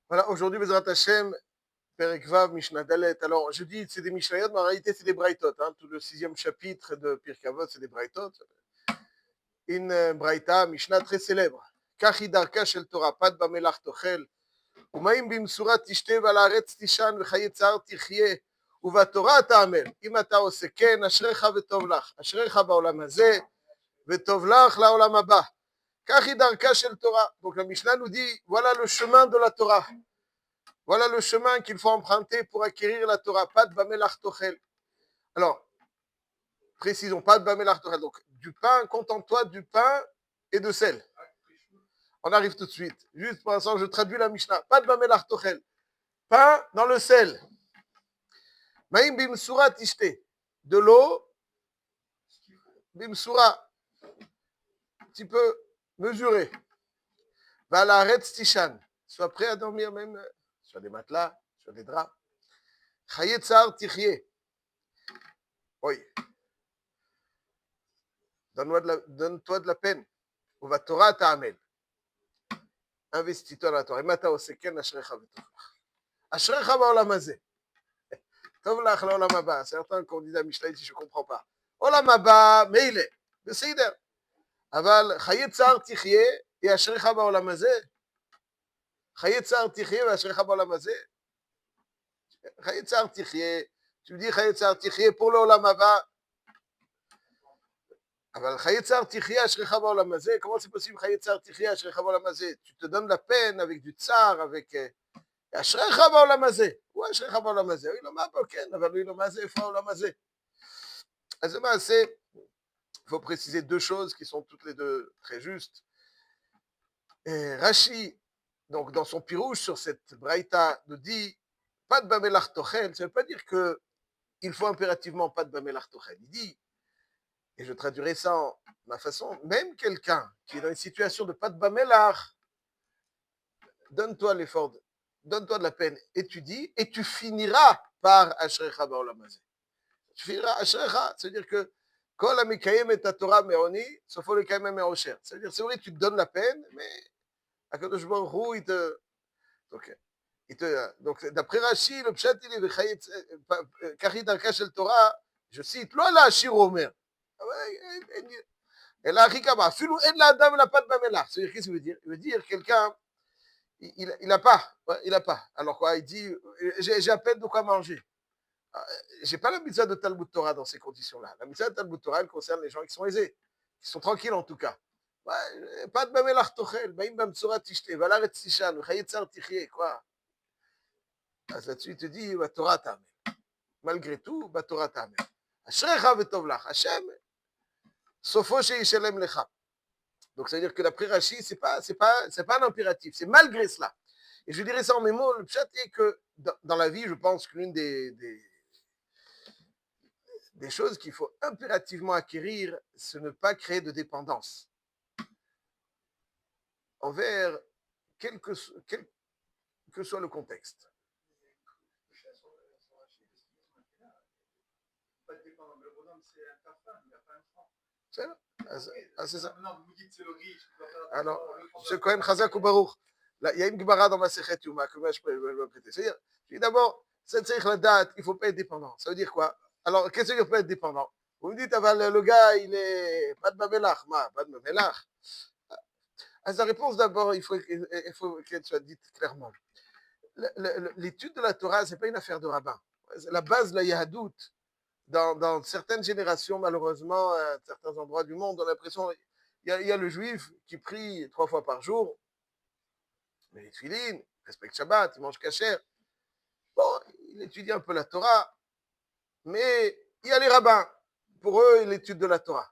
Voilà, aujourd'hui, Bezrat Hashem, Perek Vav, Mishnah Dalet. Alors, je dis c'est des Mishnayot, mais en réalité, c'est des Braithot. Hein. Tout le sixième chapitre de Pirkei Avot, c'est des Braithot. Une Braïta, Mishnah très célèbre. Kachi darka shel Torah, pad bamelach tochel, umaim bimsura tishte ועל הארץ תישן וחיי צער תחיה ובתורה תעמל. אם אתה עושה כן, אשריך וטוב לך. אשריך בעולם הזה וטוב לך לעולם הבא. Kachi darka shel Torah. Donc la Mishnah nous dit, voilà le chemin de la Torah. Voilà le chemin qu'il faut emprunter pour acquérir la Torah. Pas de bamelach tochel. Alors, précisons, pas de bamelach tochel. Donc, du pain, contente-toi du pain et de sel. On arrive tout de suite. Juste pour l'instant, je traduis la Mishnah. Pas de bamelach tochel. Pain dans le sel. Maïm bimsura tishte. De l'eau, bimsura, un petit peu mesuré. Va la retz tishan. Sois prêt à dormir même sur des matelas, sur des draps. Chaye tsar tichye. Oui. Donne-toi de la peine. Ou va Torah ta'amel. Investis-toi dans la Torah. Imata oseken ashrecha v'tov lach. Ashrecha ba'olam hazeh. Tov lach la'olam haba. Certains candidats Mishnah disent je ne comprends pas. Olam haba, meile. בסדר. אבל חיי צער תחיה, היא אשריך בעולם הזה. חיי צער תחיה ואשריך בעולם הזה. חיי צער תחיה. Tu me dis חיי צער תחיה pour לעולם הבא. אבל חיי צער תחיה אשריך בעולם הזה. Comment c'est possible חיי צער תחיה אשריך בעולם הזה? Tu te donnes la peine avec du tsar, avec... אשריך בעולם הזה. הוא אשריך בעולם הזה. אוי לו מה פה? כן, אבל אוי לו מה זה? איפה העולם הזה? אז למעשה, il faut préciser deux choses qui sont toutes les deux très justes. Rashi, donc dans son pirouche sur cette braïta, nous dit pas de bamelach tochel. Ça ne veut pas dire que il faut impérativement pas de bamelach tochel. Il dit, et je traduirai ça en ma façon, même quelqu'un qui est dans une situation de pas de bamelach, donne-toi l'effort, donne-toi de la peine, étudie, et tu finiras par ashrecha ba'olam hazeh. Tu finiras ashrecha, c'est-à-dire que Kol המקיים את התורה מעוני, סופו לקיים מעושר. C'est-à-dire, c'est vrai, tu te donnes la peine, mais הקדוש ברוך הוא, donc, d'après Rashi, le pshat, il est קחי דרכה של תורה, je cite, לא לעשיר הוא אומר, אלא הכי כמה, אפילו אין לאדם לפת במלח. C'est-à-dire, qu'est-ce qu'il veut dire? Il veut dire, quelqu'un, il n'a pas, il n'a pas. Alors quoi, il dit, j'ai à peine de quoi manger. Je n'ai pas la mitzvah de Talmud Torah dans ces conditions-là. La mitzvah de Talmud Torah, elle concerne les gens qui sont aisés, qui sont tranquilles en tout cas. Pas de bamelach tochel, baim bamtsura tishte, valaret tishan, chayetzar tichye, quoi. Là-dessus, il te dit, bah, Torah ta'amel. Malgré tout, bah, Torah ta'amel. Ashrecha v'tov lach. Hashem, sofo she'yishalem lecha. Donc, ça veut dire que d'après Rashi, c'est pas un impératif, c'est malgré cela. Et je dirais ça en mes mots, le pshat est que dans la vie, je pense que l'une des choses qu'il faut impérativement acquérir, c'est ne pas créer de dépendance envers quel que soit le contexte. C'est ça. C'est ça. Alors, ce Kohen Chazak ou Baruch, il y a une Gemara dans ma Sechet Yuma que moi je peux prêter. C'est-à-dire, d'abord, c'est la date, il ne faut pas être dépendant. Ça veut dire quoi? Alors, qu'est-ce que veut dire pas être dépendant? Vous me dites, le gars, il est pas de Babelach. Pas de Babelach. La réponse d'abord, il faut qu'elle soit dite clairement. L'étude de la Torah, ce n'est pas une affaire de rabbin. La base de la Yahadout, dans certaines générations, malheureusement, à certains endroits du monde, on a l'impression, il y a le juif qui prie 3 fois par jour, mais les tefilines, respecte Shabbat, il mange kasher. Bon, il étudie un peu la Torah, mais il y a les rabbins. Pour eux, l'étude de la Torah.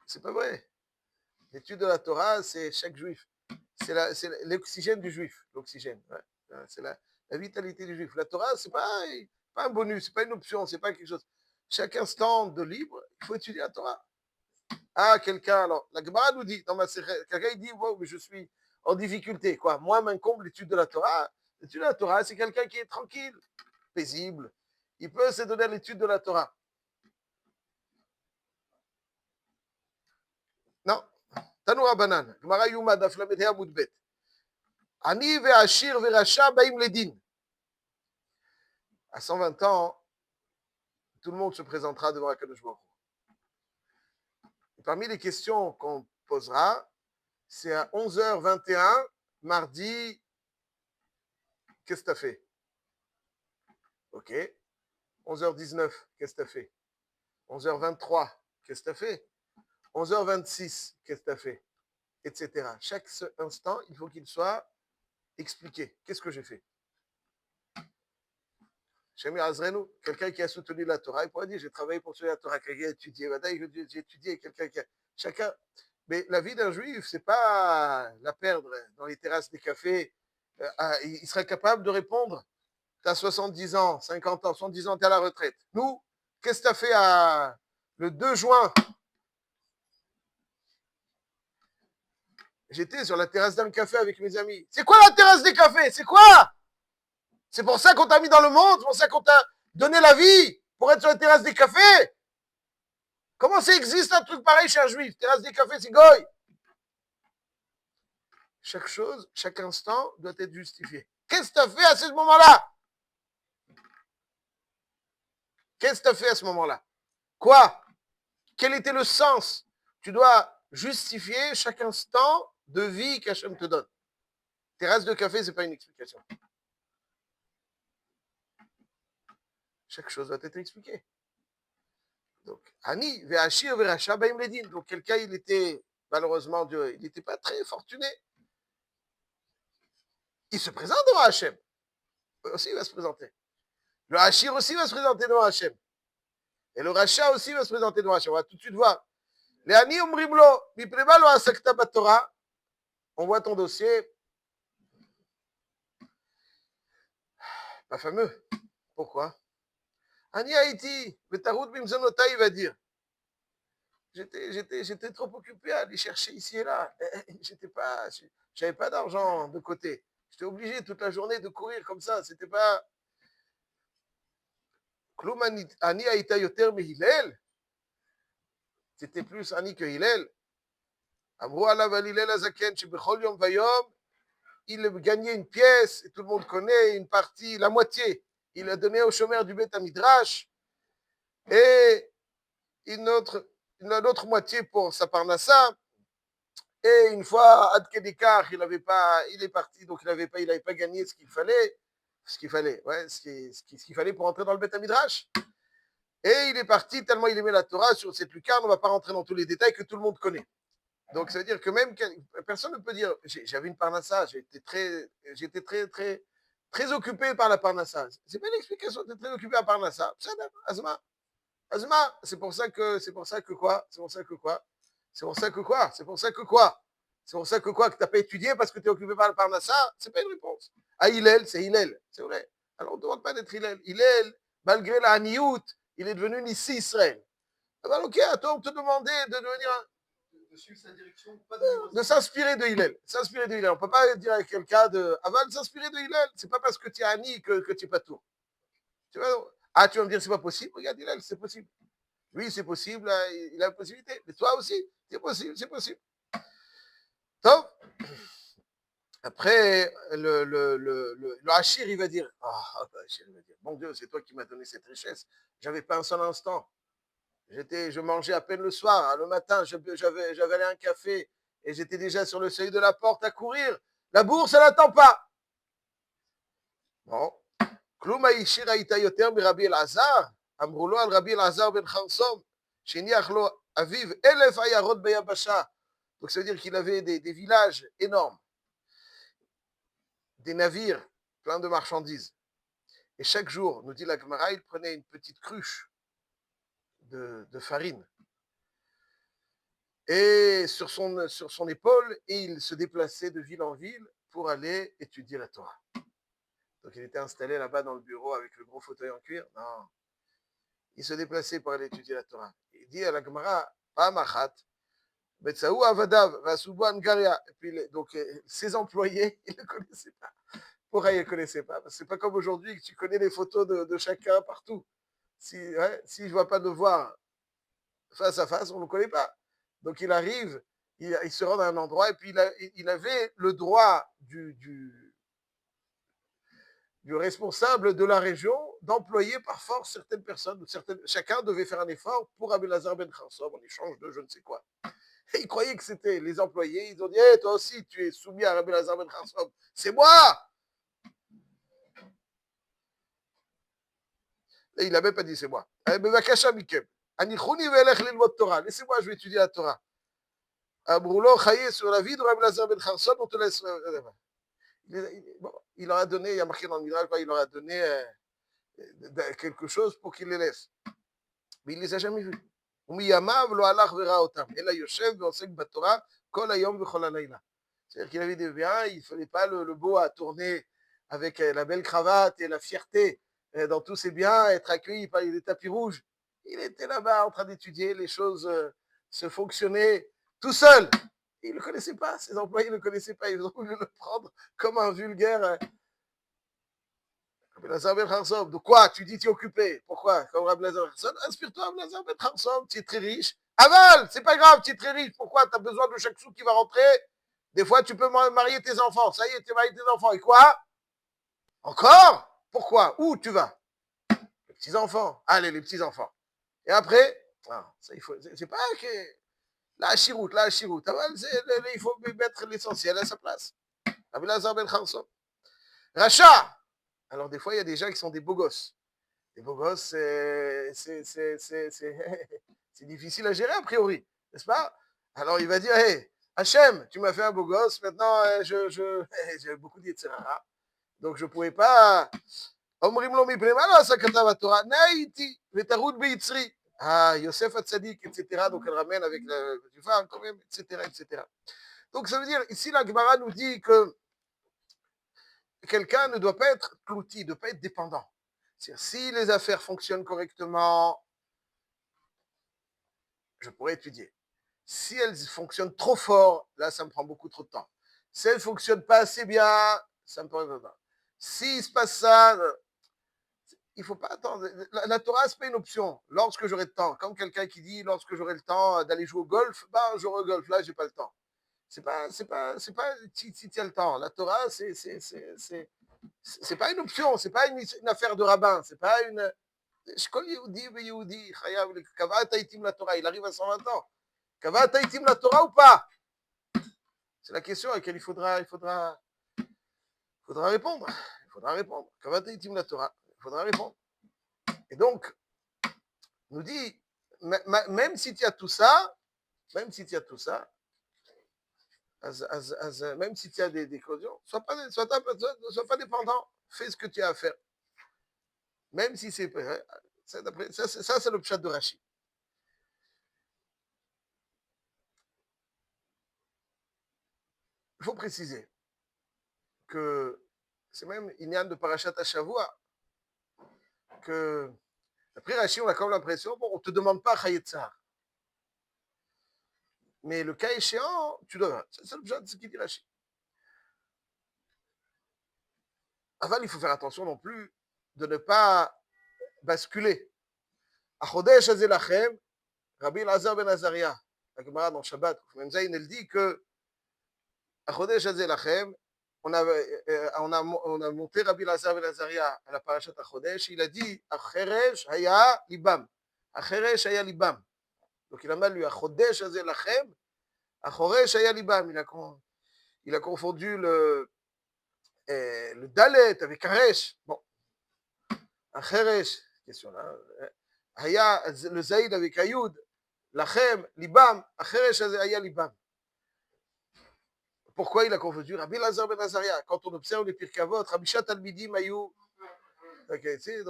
C'est pas vrai. L'étude de la Torah, c'est chaque juif. C'est l'oxygène du juif, l'oxygène. Ouais. C'est la vitalité du juif. La Torah, c'est pas un bonus, c'est pas une option, c'est pas quelque chose. Chaque instant de libre, il faut étudier la Torah. Ah, quelqu'un, alors, la Gemara nous dit, dans ma série, quelqu'un il dit, wow, mais je suis en difficulté, quoi. Moi, m'incombe l'étude de la Torah. L'étude de la Torah, c'est quelqu'un qui est tranquille, paisible. Il peut se donner à l'étude de la Torah. Non. Tanoura Banan, Gemara Yuma, Daflamet Moudbet. Ani ve'ashir ve'rasha ba'im ledin. À 120 ans, tout le monde se présentera devant Akadosh Baruch Hu. Parmi les questions qu'on posera, c'est à 11h21, mardi, qu'est-ce que tu as fait? Ok. 11h19, qu'est-ce que tu as fait? 11h23, qu'est-ce que tu as fait? 11h26, qu'est-ce que tu as fait? Etc. Chaque instant, il faut qu'il soit expliqué. Qu'est-ce que j'ai fait? Shem Azrenu, quelqu'un qui a soutenu la Torah, il pourrait dire j'ai travaillé pour soutenir la Torah, quelqu'un qui a étudié, j'ai étudié, quelqu'un qui a. Chacun. Mais la vie d'un juif, c'est pas la perdre dans les terrasses des cafés. Il serait capable de répondre. Tu as 70 ans, 50 ans, 70 ans, tu es à la retraite. Nous, qu'est-ce que tu as fait le 2 juin? J'étais sur la terrasse d'un café avec mes amis. C'est quoi la terrasse des cafés? C'est quoi? C'est pour ça qu'on t'a mis dans le monde, c'est pour ça qu'on t'a donné la vie, pour être sur la terrasse des cafés. Comment ça existe un truc pareil chez un juif? Terrasse des cafés, c'est goy. Chaque chose, chaque instant doit être justifié. Qu'est-ce que tu as fait à ce moment-là? Qu'est-ce que tu as fait à ce moment-là? Quoi? Quel était le sens? Tu dois justifier chaque instant de vie qu'Hachem te donne. Terrasse de café, ce n'est pas une explication. Chaque chose doit être expliquée. Donc, Ani, Ve'ashir, Ve'racha, Baim Ledin. Donc, quelqu'un, il était, malheureusement, il n'était pas très fortuné. Il se présente devant Hachem. Aussi, il va se présenter. Le Hachir aussi va se présenter devant Hachem. Et le Racha aussi va se présenter devant Hachem. On va tout de suite voir. Les Ani Umrimlo, Mipreba lo Asakta Batora. On voit ton dossier. Pas fameux. Pourquoi? Ani Haïti, Betarout Bimzanota, il va dire. J'étais trop occupé à aller chercher ici et là. J'avais pas d'argent de côté. J'étais obligé toute la journée de courir comme ça. C'était pas. Klum Ani Haïta Yoter Mehilel. C'était plus Ani que Hillel. Amrou alav al Hillel Azaken, Shebechol Yom Vayom, il gagnait une pièce, et tout le monde connaît, une partie, la moitié. Il a donné au chômeur du Beth Midrash, et l'autre moitié pour sa parnassa. Et une fois, Ad Kedekar, il est parti, donc il n'avait pas gagné ce qu'il fallait, ce qu'il fallait pour entrer dans le Beth Midrash. Et il est parti tellement il aimait la Torah sur cette lucarne, on ne va pas rentrer dans tous les détails que tout le monde connaît. Donc, ça veut dire que même personne ne peut dire j'avais une parnassa, j'étais très occupé par la parnassa. C'est pas une explication d'être très occupé par la parnassa. Azma. Azma, c'est pour ça que quoi? C'est pour ça que quoi? C'est pour ça que quoi? C'est pour ça que quoi? C'est pour ça que quoi? Que tu n'as pas étudié parce que tu es occupé par la parnassa? C'est pas une réponse. Ah, Hillel, c'est Hillel, c'est vrai. Alors, on ne demande pas d'être Hillel. Hillel, malgré la Haniout, il est devenu Nissi Israël. Alors, ok, à toi, on te demandait de devenir de suivre sa direction, pas de s'inspirer de Hillel. S'inspirer de Hillel. On ne peut pas dire à quelqu'un avant de s'inspirer de Hillel. C'est pas parce que tu es Annie que tu n'es pas tout. Tu vas me dire c'est pas possible. Regarde Hillel, c'est possible. Lui, c'est possible, il a la possibilité. Mais toi aussi, c'est possible, c'est possible. Donc, après, le Hachir, il va dire, mon Dieu, c'est toi qui m'as donné cette richesse. J'avais pas un seul instant. Je mangeais à peine le soir. Le matin, j'avais allé un café et j'étais déjà sur le seuil de la porte à courir. La bourse, elle n'attend pas. Bon. Klum haishir haïta yoter mi Rabbi Elazar. Amrou lo al Rabbi Elazar ben Chansom. Sheniach lo aviv elef ayarot beyabasha. Donc ça veut dire qu'il avait des villages énormes. Des navires pleins de marchandises. Et chaque jour, nous dit la Gemara, il prenait une petite cruche de farine. Et sur son épaule, et il se déplaçait de ville en ville pour aller étudier la Torah. Donc il était installé là-bas dans le bureau avec le gros fauteuil en cuir. Non. Il se déplaçait pour aller étudier la Torah. Il dit à la Gemara, Pa'amachat, Betsaou Avadav, Vasubo Angaria. Et puis donc ses employés, ils ne le connaissaient pas. Pourquoi ils ne le connaissaient pas? Parce que c'est pas comme aujourd'hui que tu connais les photos de chacun partout. Si je ne vois pas de voir face à face, on ne le connaît pas. Donc il arrive, il se rend à un endroit et puis il avait le droit du responsable de la région d'employer par force certaines personnes. Chacun devait faire un effort pour Rabbi Lazar ben Kharsom en échange de je ne sais quoi. Et ils croyaient que c'était les employés. Ils ont dit hey, toi aussi, tu es soumis à Rabbi Lazar ben Kharsom. C'est moi. Et il n'a même pas dit c'est moi. Laissez-moi, je vais étudier la Torah. Abroulo, Chaye, sur la vie de Rabbi Lazar ben Kharsom, on te laisse. Bon, il leur a donné, il y a marqué dans le Midrash, il leur a donné quelque chose pour qu'il les laisse. Mais il ne les a jamais vus. C'est-à-dire qu'il avait des biens, il ne fallait pas le beau à tourner avec la belle cravate et la fierté dans tous ses biens, être accueilli par les tapis rouges. Il était là-bas en train d'étudier les choses, se fonctionner tout seul. Il ne le connaissait pas, ses employés ne le connaissaient pas, ils ont voulu le prendre comme un vulgaire. Rabbi Lazar ben Kharsom, de quoi tu dis tu es occupé? Pourquoi? Comme Rabbi Lazar ben Kharsom, inspire-toi Rabbi Lazar ben Kharsom, tu es très riche. Aval, c'est pas grave, tu es très riche. Pourquoi? Tu as besoin de chaque sou qui va rentrer. Des fois, tu peux marier tes enfants. Ça y est, tu marié tes enfants. Et quoi? Encore? Pourquoi? Où tu vas? Les petits-enfants. Allez, les petits-enfants. Et après, ça, c'est pas que la chiroute. Il faut mettre l'essentiel à sa place. Rabbi Lazar ben Kharsom. Rachat. Alors, des fois, il y a des gens qui sont des beaux gosses. Les beaux gosses, c'est difficile à gérer a priori, n'est-ce pas? Alors il va dire, hey, Hachem, tu m'as fait un beau gosse, maintenant j'ai beaucoup d'Yetzirara, donc je ne pouvais pas. Ah, Yosef Hatzadik, etc. Donc elle ramène avec le vin quand même, etc., etc. Donc ça veut dire, ici la Gemara nous dit que quelqu'un ne doit pas être clouti, ne doit pas être dépendant. C'est-à-dire, si les affaires fonctionnent correctement, je pourrais étudier. Si elles fonctionnent trop fort, là, ça me prend beaucoup trop de temps. Si elles ne fonctionnent pas assez bien, ça me prend trop de temps. S'il se passe ça, il ne faut pas attendre. La Torah, ce n'est pas une option. Lorsque j'aurai le temps, comme quelqu'un qui dit, lorsque j'aurai le temps d'aller jouer au golf, ben, j'aurai au golf. Là, je n'ai pas le temps. C'est pas si tu as le temps. La Torah, c'est pas une option, c'est pas une affaire de rabbin, c'est pas une. Il arrive à 120 ans. Kavata itim la Torah ou pas? C'est la question à laquelle il faudra répondre. Il faudra répondre. Kavata itim la Torah. Il faudra répondre. Et donc, nous dit, même si tu as tout ça, même si tu as tout ça, même si tu as des cautions, sois pas dépendant. Fais ce que tu as à faire. Même si c'est. Ça, c'est le pshat de Rashi. Il faut préciser que c'est même Inyan de Parashat Hashavua que, après Rashi, on a comme l'impression, bon, on ne te demande pas Chayetzar. Mais le cas échéant, tu dois. C'est le pshat de ce qu'il dit Rashi. Avant, il faut faire attention non plus de ne pas basculer. Achodesh Azelachem, Rabbi Elazar ben Azaria, la Gemara dans Shabbat, elle dit que Achodesh Azelachem, on a monté Rabbi Elazar ben Azaria à la parashat Achodesh, il a dit Acheresh Haya Libam. Acheresh Haya Libam. Donc il a mal lu Achodesh Azelachem, Achoresh Haya Libam. Il a confondu le Dalet avec Aresh. Bon, Acheresh, question là. Haya, le Zaïd avec Ayoud, Lachem, Libam, Acheresh Haya Libam. Pourquoi il a confondu Rabbi Elazar ben Azaria? Quand on observe les Pirkei Avot, Rabbi Shat Talmidim Ayou. Donc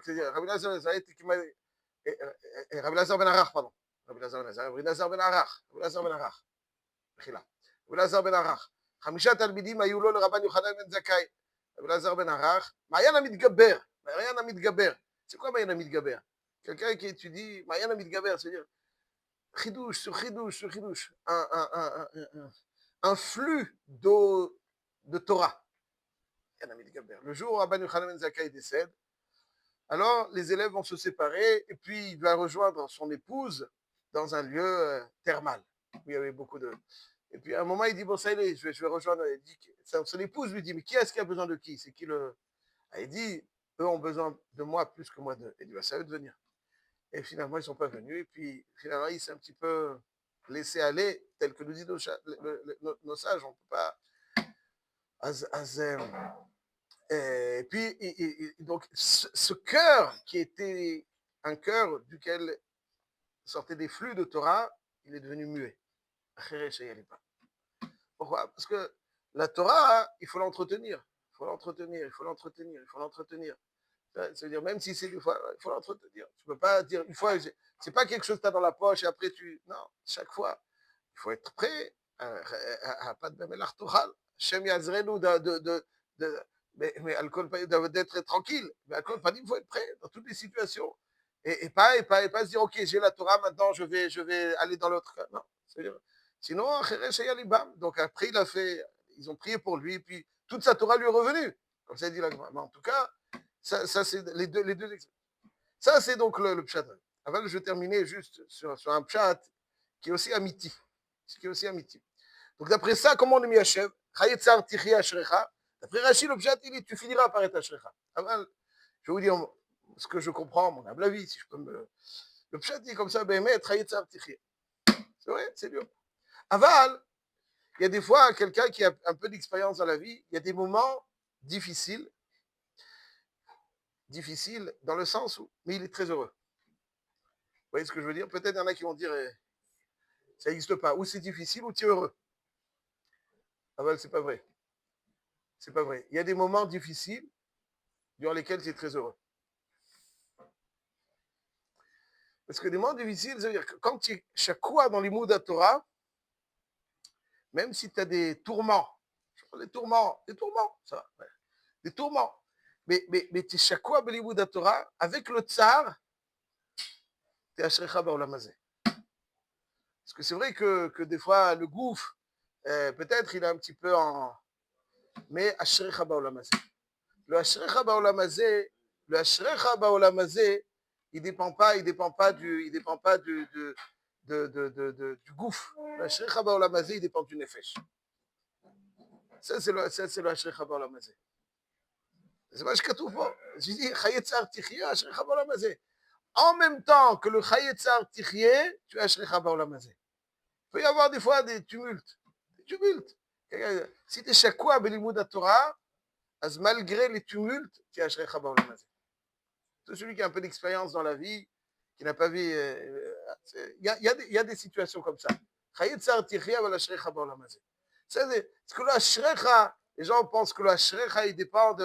c'est Rabbi Elazar ben Azaria, Rabbi Elazar ben Arach, pardon. Rabbi Elazar ben Azaria, Rabbi Elazar ben Arach, Rabbi Elazar ben Arach. Rabbi Elazar ben Arach. חמישה תלמידים היו לו לרבן יוחנן בן זכאי. רבי אלעזר בן ערך, מעיין המתגבר. מעיין המתגבר. C'est quoi מעיין המתגבר? Quelqu'un qui étudie מעיין המתגבר, c'est-à-dire חידוש sur חידוש sur חידוש. Un flux d'eau de Torah. Le jour où Rabban Yochanan ben Zakkai décède, alors les élèves vont se séparer et puis il va rejoindre son épouse dans un lieu thermal où il y avait beaucoup Et puis à un moment, il dit, bon, ça y est, je vais rejoindre. Il dit, son épouse lui dit, mais qui est-ce qui a besoin de qui? C'est qui le... Ah, il dit, eux ont besoin de moi plus que moi d'eux. Il dit, bah, c'est à eux de venir. Et finalement, ils ne sont pas venus. Et puis finalement, il s'est un petit peu laissé aller, tel que nous dit nos sages. On ne peut pas... Et puis, donc, ce cœur qui était un cœur duquel sortaient des flux de Torah, il est devenu muet. Pourquoi? Parce que la Torah, il faut l'entretenir. Il faut l'entretenir, il faut l'entretenir, il faut l'entretenir. C'est-à-dire, même si c'est des fois, il faut l'entretenir. Tu ne peux pas dire une fois, c'est pas quelque chose que tu as dans la poche et après tu. Non, chaque fois, il faut être prêt à pas de même l'artoral. Shem Yazrenu de mais alcool d'être tranquille. Mais alcool pas dit, il faut être prêt dans toutes les situations. Et pas se dire, ok, j'ai la Torah, maintenant je vais aller dans l'autre cas. Non. C'est-à-dire, sinon, donc après, ils ont prié pour lui, puis toute sa Torah lui est revenue. Comme ça dit la Gemara. Mais en tout cas, ça c'est les deux exemples. Ça, c'est donc le pshat. Avant, je vais terminer juste sur un pshat qui est aussi amiti. Qui est aussi amiti. Donc, d'après ça, comment on est mis à Shev? Chayetzar tichi ashrecha. D'après Rashi, le pshat, il dit, tu finiras par être ashrecha. Avant, je vais vous dire ce que je comprends, mon humble avis, si je peux me. Le pshat dit comme ça, Béhémet, chayetzar tichi. C'est vrai, c'est dur. Aval, il y a des fois, quelqu'un qui a un peu d'expérience dans la vie, il y a des moments difficiles dans le sens où, mais il est très heureux. Vous voyez ce que je veux dire? Peut-être il y en a qui vont dire, ça n'existe pas. Ou c'est difficile ou tu es heureux. Ah ben, c'est pas vrai. C'est pas vrai. Il y a des moments difficiles durant lesquels tu es très heureux. Parce que des moments difficiles, ça veut dire que quand tu es chaque fois dans les mots de la Torah, même si tu as des tourments, des tourments, ça va, ouais, des tourments, mais tu es chaque fois dans les mots de la Torah, avec le tsar, tu es Ashrecha Ba'olam Hazeh. Parce que c'est vrai que des fois, le gouffre, peut-être il est un petit peu en. Mais Ashrecha Ba'olam Hazeh. Le Ashrecha Ba'olam Hazeh, il dépend pas du gouffre. Le Ashrecha Ba'olam Hazeh, il dépend du Nefesh. Ça, c'est le Ashrecha Ba'olam Hazeh. C'est pas ce que tout faut. Je dis, Chayetzar Tichye, Ashrecha Ba'olam Hazeh. En même temps que le Chayetzar Tichye, tu as Ashrecha Ba'olam Hazeh. Il peut y avoir des fois des tumultes. Si tu es chaque fois à Belimud Torah, malgré les tumultes, tu es Ashrecha Ba'olam Hazeh. C'est celui qui a un peu d'expérience dans la vie, qui n'a pas vu. Il y a des situations comme ça. C'est que le Ashrecha, les gens pensent que le Ashrecha, il dépend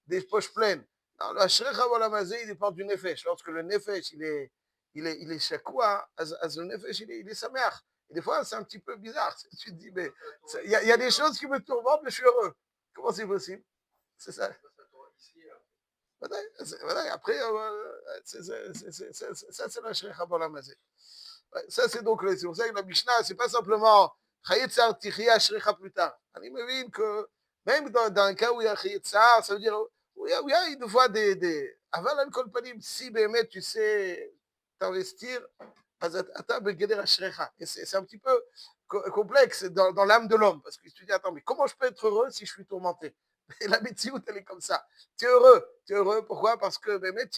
des poches pleines. Non, le Ashrecha Balamazé, il dépend du Nefesh. Lorsque le Nefesh, il est chakoua, le Nefesh, il est sameach. Et des fois, c'est un petit peu bizarre. Tu te dis, mais il y a des choses qui me tourmentent, mais je suis heureux. Comment c'est possible? C'est ça. Après, ça, c'est la Shrecha Balamazé. Ça, c'est donc, c'est pour ça que la Mishnah, c'est pas simplement Chayetzar Tichia Shrecha plus tard. On imagine que même dans un cas où il y a Chayetzar, ça veut dire où il y a une fois avant l'alcool panim, si Bémet, tu sais t'investir, et c'est un petit peu complexe dans l'âme de l'homme, parce que tu te dis, attends, mais comment je peux être heureux si je suis tourmenté? Et la médecine, elle est comme ça. Tu es heureux. Pourquoi? Parce que Bémet,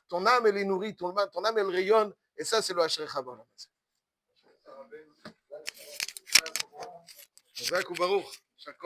ton âme, elle est nourrie, ton âme, elle rayonne, et ça, c'est le Hashrecha Baolam. Chazak ou Baruch. Chaque